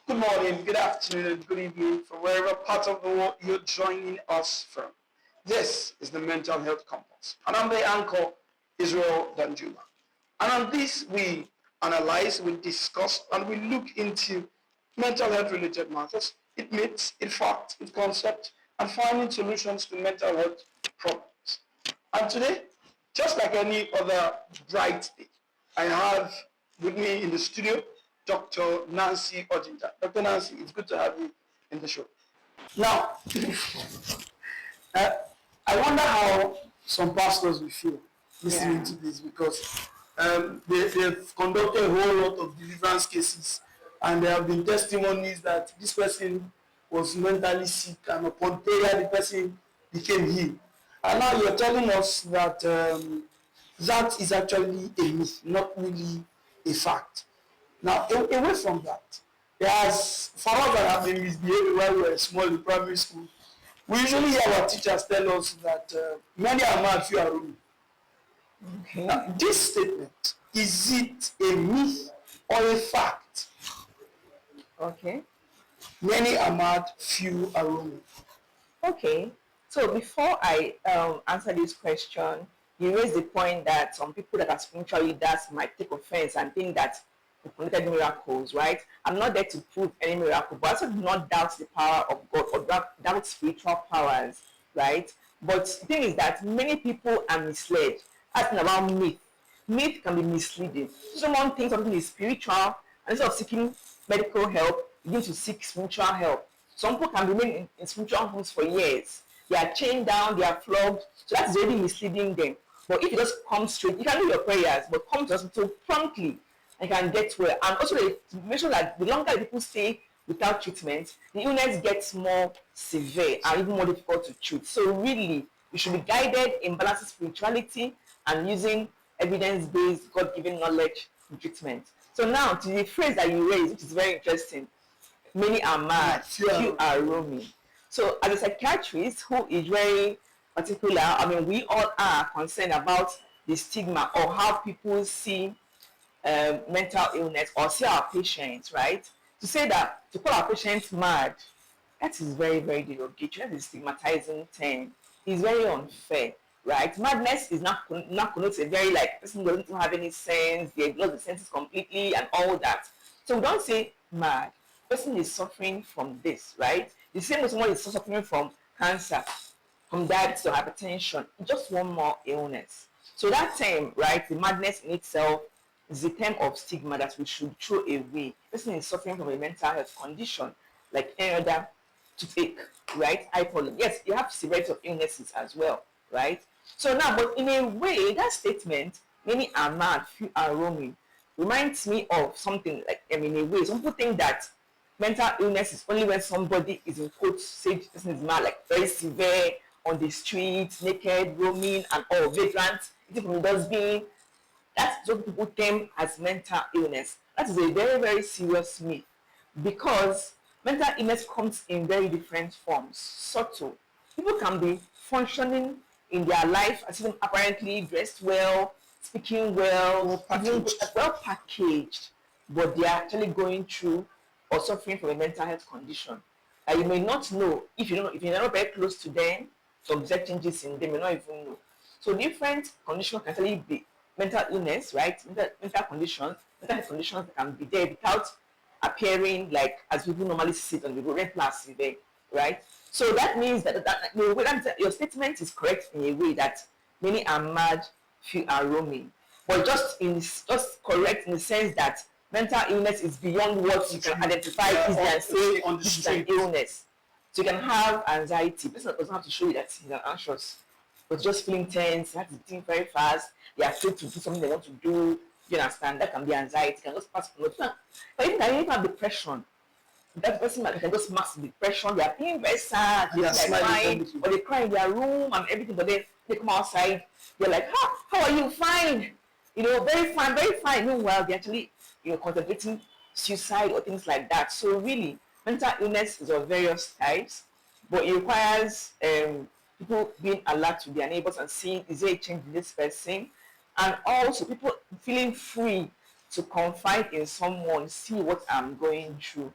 Good morning, good afternoon, and good evening from wherever part of the world you're joining us from. This is the Mental Health Compass, and I'm the anchor, Israel Danjuma. And on this, we analyze, we discuss, and we look into mental health related matters, its myths, its facts, its concepts, and finding solutions to mental health problems. And today, just like any other bright day, I have with me in the studio Dr. Nancy Ojinja. Dr. Nancy, it's good to have you in the show. Now, uh, I wonder how some pastors will feel listening to this because they've conducted a whole lot of deliverance cases and there have been testimonies that this person was mentally sick and upon prayer the person became healed. And now you're telling us that that is actually a myth, not really a fact. Now, away from that, there's for us that have been misbehaving while we were small in primary school, we usually hear our teachers tell us that many are mad, few are rude. Okay. Now, this statement, is it a myth or a fact? Okay. Many are mad, few are roaming. Okay. So before I answer this question, you raised the point that some people that are spiritual leaders might take offense and think that we created miracles, right? I'm not there to prove any miracle, but I also do not doubt the power of God or doubt spiritual powers, right? But the thing is that many people are misled. Asking about myth. Myth can be misleading. Someone thinks something is spiritual, and instead of seeking medical help, begin to seek spiritual help. Some people can remain in spiritual homes for years. They are chained down, they are flogged, so that's really misleading them. But if you just come straight, you can do your prayers, but come to the hospital promptly and can get well. And also, they mention that the longer people stay without treatment, the illness gets more severe and even more difficult to treat. So, really, we should be guided in balancing spirituality and using evidence-based, God-given knowledge in treatment. So now to the phrase that you raised, which is very interesting, many are mad, few are roaming. So as a psychiatrist who is very particular, I mean, we all are concerned about the stigma or how people see mental illness or see our patients, right? To say that, to call our patients mad, that is very, very derogatory. That is stigmatizing term. It's very unfair, right? Madness is not connotes a very like person doesn't have any sense, they lost the senses completely and all that. So we don't say mad. Person is suffering from this, right? The same way someone is suffering from cancer, from diabetes or hypertension, just one more illness. So that term, right, the madness in itself is a term of stigma that we should throw away. Person is suffering from a mental health condition like any other toothache, right? Eye problem. Yes, you have severity of illnesses as well, right? So now, but in a way, that statement, many are mad, few are roaming, reminds me of something like, I mean, in a way, some people think that mental illness is only when somebody is in quotes, say this person is mad, like very severe, on the streets, naked, roaming, and all, vagrant, eating from the dustbin. That's what people term as mental illness. That is a very, very serious myth because mental illness comes in very different forms, subtle. People can be functioning in their life as even apparently dressed well, speaking well, even well packaged, but they are actually going through or suffering from a mental health condition. You may not know if you're not very close to them, some exact changes in them, you may not even know. So different conditions can actually be mental illness, right? Mental health conditions that can be there without appearing like as people normally see it on the road, red plus severe, right? So that means your statement is correct in a way that many are mad, few are roaming, but just correct in the sense that mental illness is beyond what you can identify easily and say this is an illness. So you can have anxiety. Person doesn't have to show you that he's anxious, but just feeling tense, they have to think very fast, they're afraid to do something they want to do. You understand? That can be anxiety, can just pass. But even I even have depression, that person can just mask depression. They are feeling very sad, they are crying, or they cry in their room and everything, but then they come outside, they're like, how are you? Fine. Very fine, very fine. Meanwhile, they're actually, contemplating suicide or things like that. So really, mental illness is of various types, but it requires people being alert to their neighbors and seeing, is there a change in this person? And also people feeling free to confide in someone, see what I'm going through.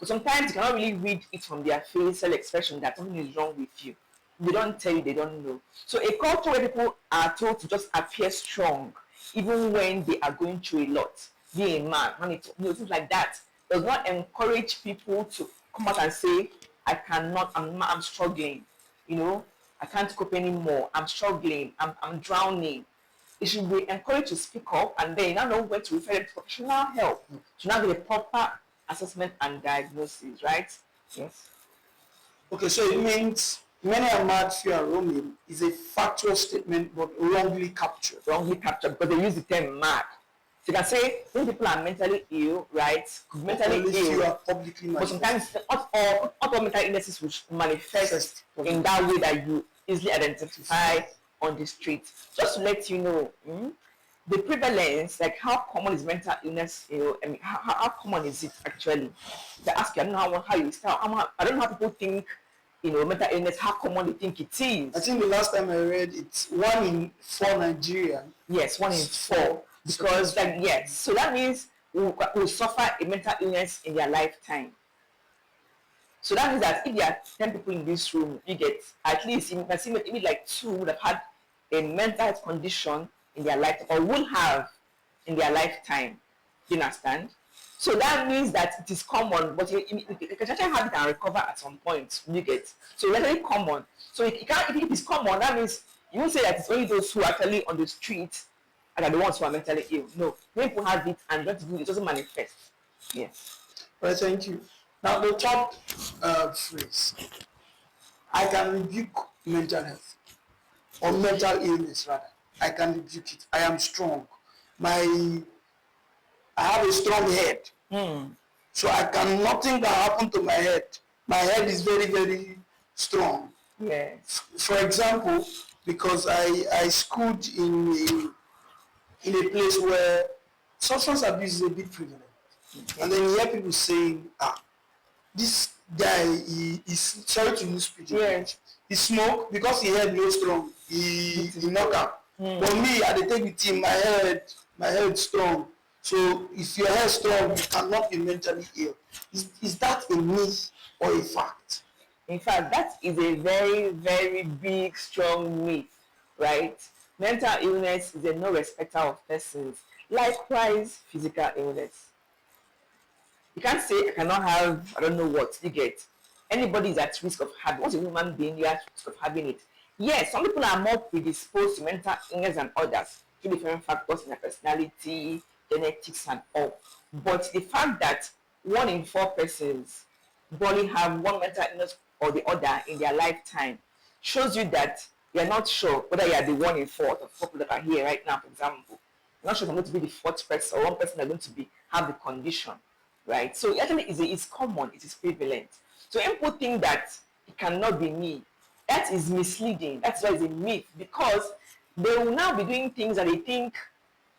But sometimes you cannot really read it from their facial expression that something is wrong with you. They don't tell you, they don't know. So a culture where people are told to just appear strong, even when they are going through a lot, be a man, things like that, does not encourage people to come out and say, I cannot, I'm struggling, I can't cope anymore, I'm struggling, I'm drowning. They should be encouraged to speak up, and then you now know when to refer them to professional help to now get a proper assessment and diagnosis, right? Yes. Okay, so it means many are mad, few are roaming is a factual statement but wrongly captured. Wrongly captured because they use the term mad. So you can say when people are mentally ill, right? Mentally Only ill, few are publicly but sometimes not all mental illnesses will manifest in that way that you easily identify on the street. Just to let you know, the prevalence, like how common is mental illness, I mean, how common is it actually? They ask you, I don't know how you start, I don't know how people think, mental illness, how common they think it is. I think the last time I read it's 1 in 4 Nigerian. Yes, 1 in 4. Because yes, so that means we'll suffer a mental illness in their lifetime. So that means that if there are 10 people in this room, you get at least, you can see maybe like 2 would have had a mental health condition in their lifetime or will have in their lifetime. Do you understand? So that means that it is common, but you can actually have it and recover at some point. You get so it's very common. So if it is common, that means you won't say that it's only those who are actually on the street and are the ones who are mentally ill. No, when people have it and don't do it, doesn't manifest. Yes. Well, thank you. Now the top phrase, I can rebuke mental health or mental illness rather. I can rebuke it. I am strong. I have a strong head. So nothing can happen to my head. My head is very, very strong. Yes. For example, because I schooled in a place where substance abuse is a bit prevalent. And then you hear people saying, this guy, he is sorry to use speech. Yes. He smoke because he head no strong. He knock out. But me, I dey take with him, my head strong. So if your head strong, you cannot be mentally ill. Is that a myth or a fact? In fact, that is a very, very big, strong myth, right? Mental illness is a no respecter of persons. Likewise, physical illness. You can't say I cannot have, I don't know what, you get. Anybody is at risk of having, once a human being, you're at risk of having it. Yes, some people are more predisposed to mental illness than others, due to different factors in their personality, genetics, and all. But the fact that 1 in 4 persons probably have one mental illness or the other in their lifetime shows you that you're not sure whether you are the 1 in 4 or 4 people that are here right now, for example. You're not sure if I'm going to be the 4th person or one person that's going to have the condition, right? So actually it's common, it is prevalent. So people think that it cannot be me. That is misleading. That's why it's a myth, because they will now be doing things that they think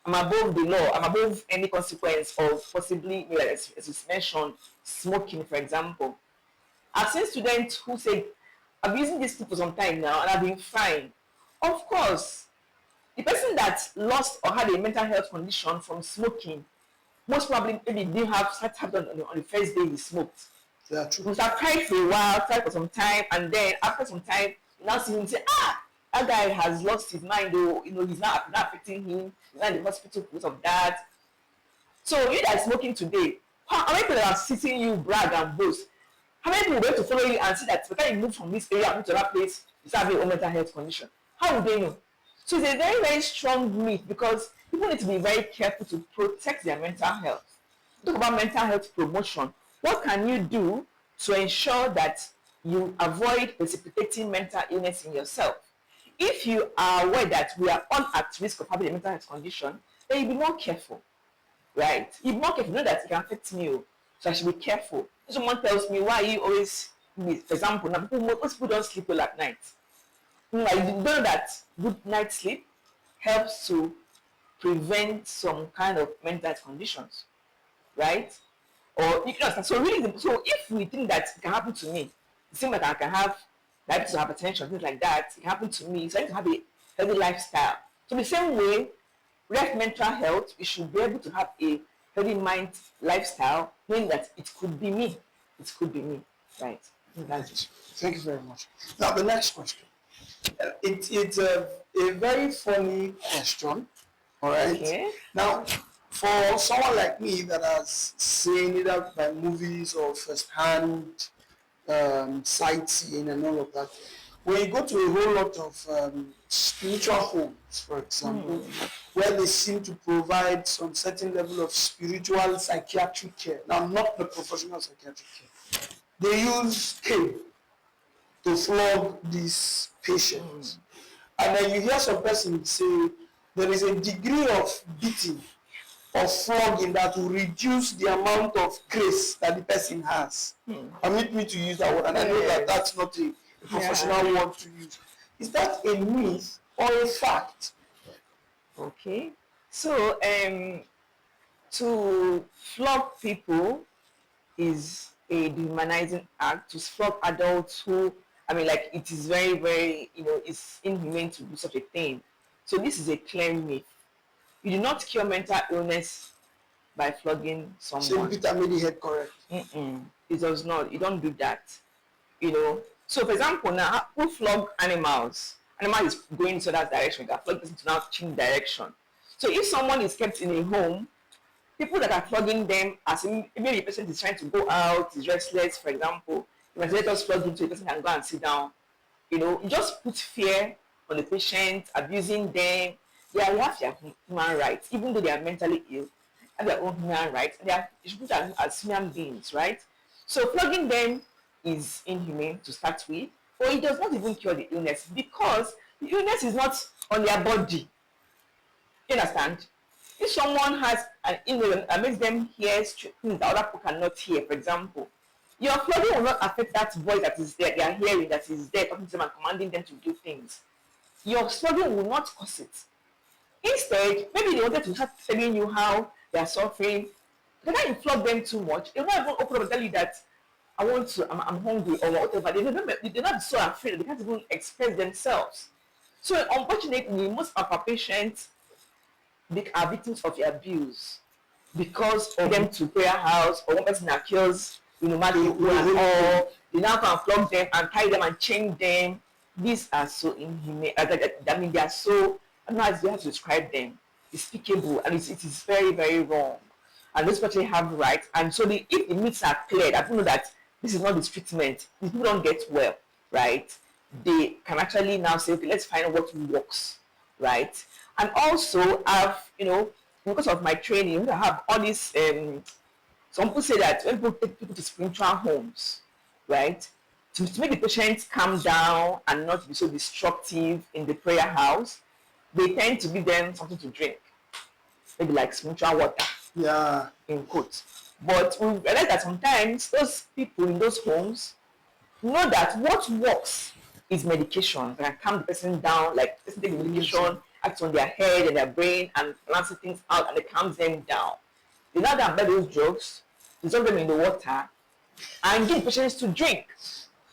I'm above the law, I'm above any consequence of possibly, as you mentioned, smoking, for example. I've seen students who say, I've been using this for some time now and I've been fine. Of course, the person that lost or had a mental health condition from smoking, most probably maybe didn't start on the first day he smoked. Yeah, true. He must have cried for a while, cried for some time, and then after some time, you now see him say, that guy has lost his mind, or he's not affecting him, he's not in the hospital because of that. So you that are smoking today, how many people are sitting you brag and boast? How many people are going to follow you and see that by the time you move from this area to that place, you start having a mental health condition? How would they know? So it's a very, very strong myth, because people need to be very careful to protect their mental health. Talk about mental health promotion. What can you do to ensure that you avoid precipitating mental illness in yourself? If you are aware that we are all at risk of having a mental health condition, then you be more careful, right? You be more careful. You know that it can affect me, so I should be careful. If someone tells me, why are you always, for example, now most people don't sleep well at night. You know that good night sleep helps to prevent some kind of mental health conditions, right? Or you can, so if we think that it can happen to me, it seems like I can have diabetes or hypertension, things like that, it can happen to me, so I need to have a healthy lifestyle. So the same way, we have mental health, we should be able to have a healthy mind lifestyle, knowing that it could be me. it could be me, right? That's Right. Thank you very much. Now, the next question. It's a very funny question, all right? okay. Now, for someone like me that has seen it out by movies or first-hand sightseeing and all of that, when you go to a whole lot of spiritual homes, for example, where they seem to provide some certain level of spiritual psychiatric care, now not the professional psychiatric care, they use cane to flog these patients. And then you hear some person say there is a degree of beating or flogging that will reduce the amount of grace that the person has. Permit me to use that word, and I know that that's not a professional word to use. Is that a myth or a fact? Okay. So to flog people is a dehumanizing act. To flog adults who, I mean, like, it is very, very, it's inhumane to do such a thing. So this is a clear myth. You do not cure mental illness by flogging Saint someone. Peter made the head correct. It does not. You don't do that. So for example, now who flog animals? Animal is going to that direction. You can flog person to now change direction. So if someone is kept in a home, people that are flogging them, as in, maybe the person is trying to go out, is restless, for example, you must let us flog him so the person can go and sit down. You just put fear on the patient, abusing them. They have their human rights, even though they are mentally ill, have their own human rights, and they should put as human beings, right? So flogging them is inhumane to start with, or it does not even cure the illness because the illness is not on their body. You understand? If someone has an illness that makes them hear things that other people cannot hear, for example, your flogging will not affect that voice that is there, they are hearing, that is there, talking to them and commanding them to do things. Your flogging will not cause it. Instead, maybe they wanted to start telling you how they are suffering. When you flog them too much, they will not even open up and tell you that I'm hungry or whatever. They're not so afraid, they can't even express themselves. So unfortunately, most of our patients are victims of abuse because of them to prayer house, or one person accuse mad people and all. They now come and flog them and tie them and chain them. These are so inhumane. I mean, they are so, I don't know how you have to describe them. Despicable, and it is very, very wrong. And those people have rights. And so if the myths are cleared, I know that this is not the treatment. If people don't get well, right? They can actually now say, okay, let's find out what works, right? And also have, because of my training, I have all these, some people say that when people take people to spiritual homes, right, to make the patients calm down and not be so destructive in the prayer house, they tend to give them something to drink, maybe like spiritual water, in quotes. But we realize that sometimes those people in those homes know that what works is medication. They can calm the person down, like the person take the medication, acts on their head and their brain and balancing things out, and it calms them down. They now buy those drugs, dissolve them in the water, and give patients to drink.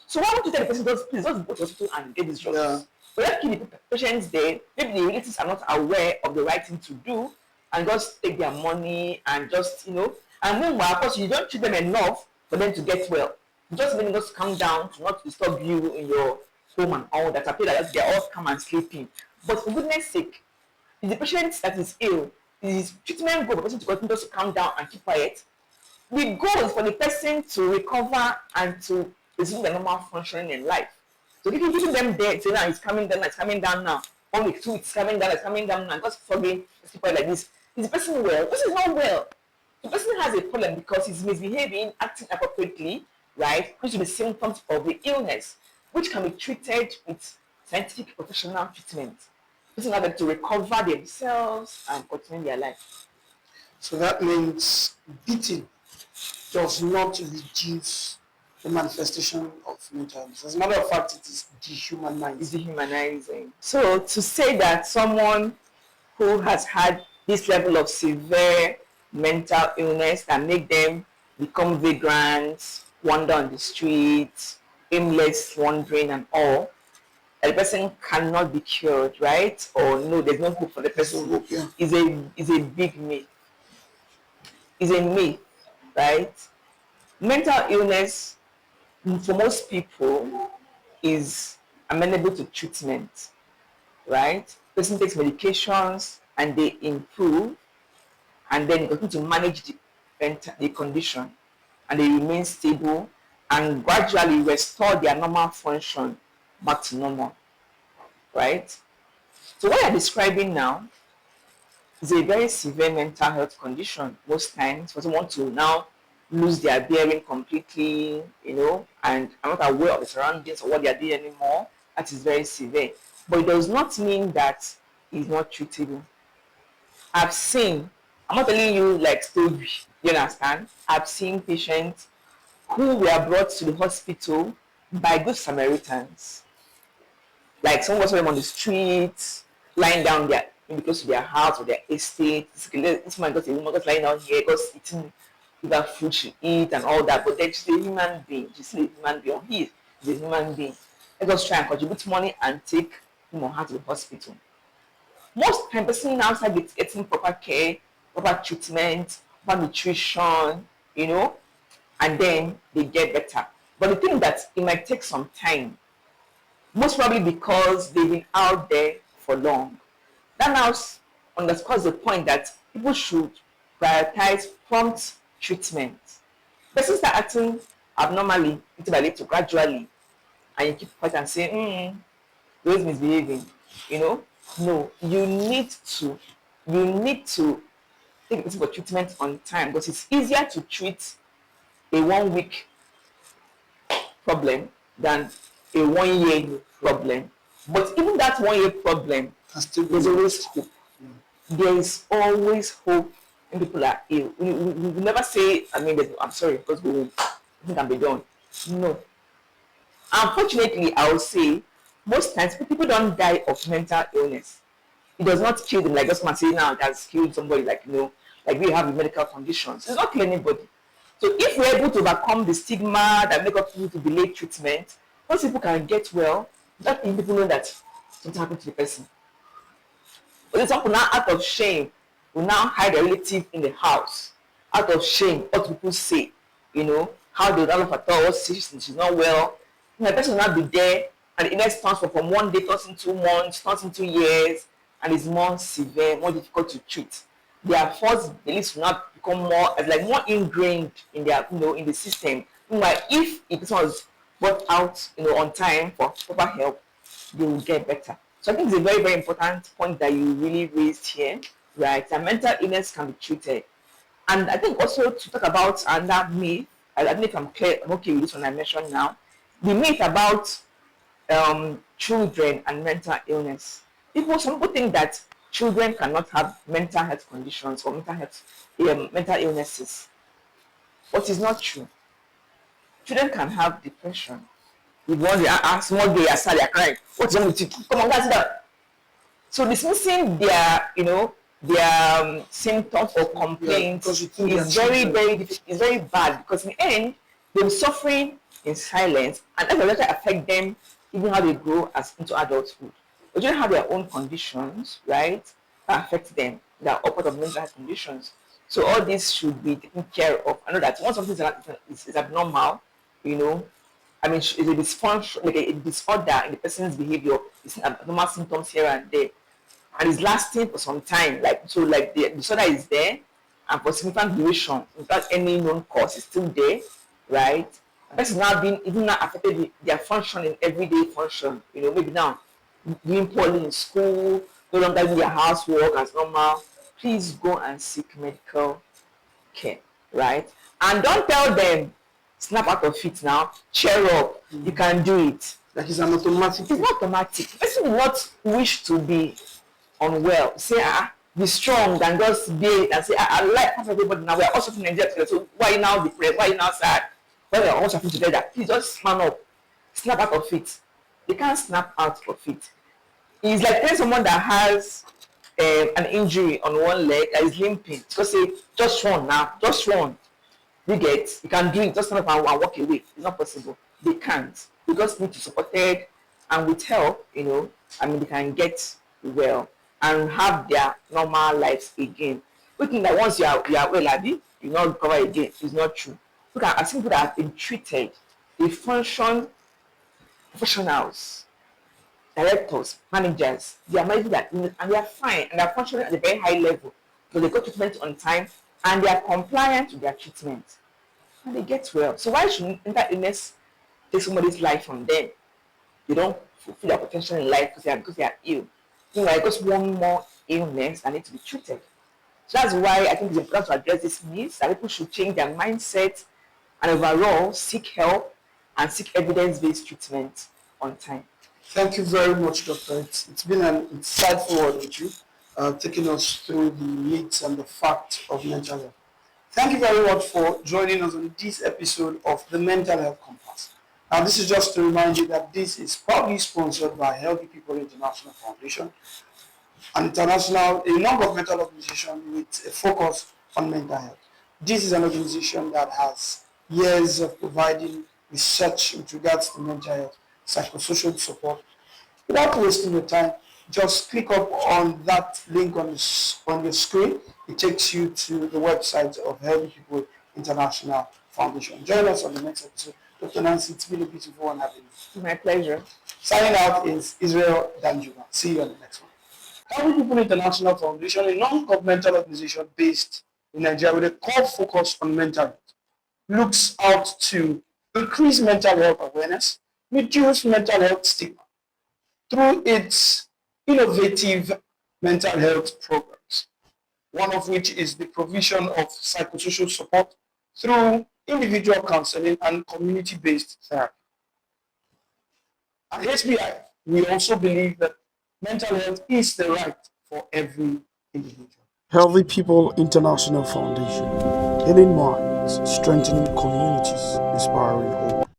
So why would you tell the person, please just go to hospital and get these drugs? Yeah. But let's keep the patients there. Maybe the relatives are not aware of the right thing to do and just take their money and just, and meanwhile, of course, you don't treat them enough for them to get well. You just let them just calm down to not disturb you in your home and all that. I feel like they're all calm and sleeping. But for goodness sake, if the patient that is ill, is treatment goal for the person to continue to calm down and keep quiet. The goal is for the person to recover and to resume their normal functioning in life. So if you're giving them there, say now it's coming down now. 1 week, 2 weeks, coming down now. Just forgetting people like this. Is the person well? This is not well. The person has a problem because he's misbehaving, acting appropriately, right? Due to the symptoms of the illness, which can be treated with scientific professional treatment. Person have to recover themselves and continue their life. So that means beating does not reduce the manifestation of mental illness. As a matter of fact, it is dehumanizing. It's dehumanizing. So to say that someone who has had this level of severe mental illness that make them become vagrants, wander on the streets, aimless wandering and all, the person cannot be cured, right? Or no, there's no hope for the person. Hope, yeah. Is a big myth. Is a myth, right? mental illness for most people is amenable to treatment, right? Person takes medications and they improve, and then continue to manage the condition, and they remain stable and gradually restore their normal function back to normal, right? So what I'm describing now is a very severe mental health condition. Most times, person want to now lose their bearing completely, and are not aware of the surroundings or what they are doing anymore. That is very severe. But it does not mean that it's not treatable. I've seen, I'm not telling you like story, you understand? I've seen patients who were brought to the hospital by good Samaritans. Like someone saw them on the street, lying down there, maybe close to their house or their estate. This man got a woman just lying down here, just eating without food she eat and all that. But then she's a human being. She's still a human being. Or he is a human being. Let us try and contribute money and take him or her to the hospital. Most time, person outside getting proper care, proper treatment, proper nutrition, and then they get better. But the thing that it might take some time, most probably because they've been out there for long. That now underscores the point that people should prioritize prompt treatment. Persons start acting abnormally, little by little, gradually, and you keep quiet and say, those misbehaving, No, you need to take a person for treatment on time, because it's easier to treat a 1 week problem than a 1 year problem. But even that 1 year problem, there's always hope. There is always hope when people are ill. We never say, I'm sorry, because nothing can be done. No. Unfortunately, I would say most times people don't die of mental illness. It does not kill them, like just man saying now that's killed somebody, like we have medical conditions. It's not killing anybody. So if we're able to overcome the stigma that make up people to delay treatment, most people can get well without people know that something happened to the person. But some people now, out of shame, will now hide a relative in the house. Out of shame, what people say, how they don't laugh at all, she's not well. The person will not be there, and the illness turns from 1 day, turns into 2 months, turns into years, and is more severe, more difficult to treat. Their false beliefs will not become more ingrained in their, in the system. Meanwhile, if a person was brought out, on time for proper help, they will get better. So I think it's a very, very important point that you really raised here, right? That mental illness can be treated. And I think also to talk about another myth, I don't know if I'm okay with this one I mentioned now, the myth about children and mental illness. Some people think that children cannot have mental health conditions or mental illnesses. But it's not true. Children can have depression. If one small day aside, they're crying. What's wrong with you? Come on, guys, that. So dismissing their, their symptoms or complaints is very, very difficult. It's very bad, because in the end, they're suffering in silence, and that will later affect them even how they grow into adulthood. But children have their own conditions, right? That affect them. They are all part of mental health conditions. So all this should be taken care of. I know that once something is abnormal, it's a dysfunction, like a disorder in the person's behavior. It's abnormal symptoms here and there, and it's lasting for some time. The disorder is there, and for significant duration, without any known cause, it's still there, right? The person now even now affected with their function in everyday function. Maybe now doing poorly in school, no longer doing their housework as normal. Please go and seek medical care, right? And don't tell them, snap out of it now, cheer up, you can do it. That is an automatic. It's not automatic. Person will not wish to be unwell. Say, be strong and just be it and say, I like half everybody now. We are also from Nigeria together. So why are you now depressed? Why are you now sad? Why are we all suffering together? Please just man up, snap out of it. They can't snap out of it. It's like telling someone that has an injury on one leg that is limping. Just say, just run now, just run. You can do it, just stand up and walk away. It's not possible. They can't. They just need to be supported, and with help, they can get well and have their normal lives again. We think that once you are well, you not recover again. It's not true. Look at people that have been treated. They function professionals, directors, managers. They are managing their illness and they are fine and they are functioning at a very high level. So they got treatment on time and they are compliant with their treatment and they get well. So why should mental illness take somebody's life from them? They don't fulfill their potential in life because they are ill. You know, just one more illness that need to be treated. So that's why I think it's important to address these myths that people should change their mindset and overall seek help and seek evidence-based treatment on time. Thank you very much, Doctor. It's been an insightful word with you, taking us through the myths and the facts of mental health. Thank you very much for joining us on this episode of the Mental Health Compass. Now, this is just to remind you that this is proudly sponsored by Healthy People International Foundation, a non-governmental organization with a focus on mental health. This is an organization that has years of providing research with regards to mental health, psychosocial support. Without wasting your time, just click up on that link on your screen. It takes you to the website of Healthy People International Foundation. Join us on the next episode. Dr. Nancy, it's been a beautiful one having you. My pleasure. Signing out is Israel Danjuma. See you on the next one. Healthy People International Foundation, a non-governmental organization based in Nigeria with a core focus on mental health, looks out to increase mental health awareness, reduce mental health stigma through its innovative mental health programs, one of which is the provision of psychosocial support through individual counseling and community-based therapy. At HBI, we also believe that mental health is the right for every individual. Healthy People International Foundation, healing minds, strengthening communities, inspiring hope.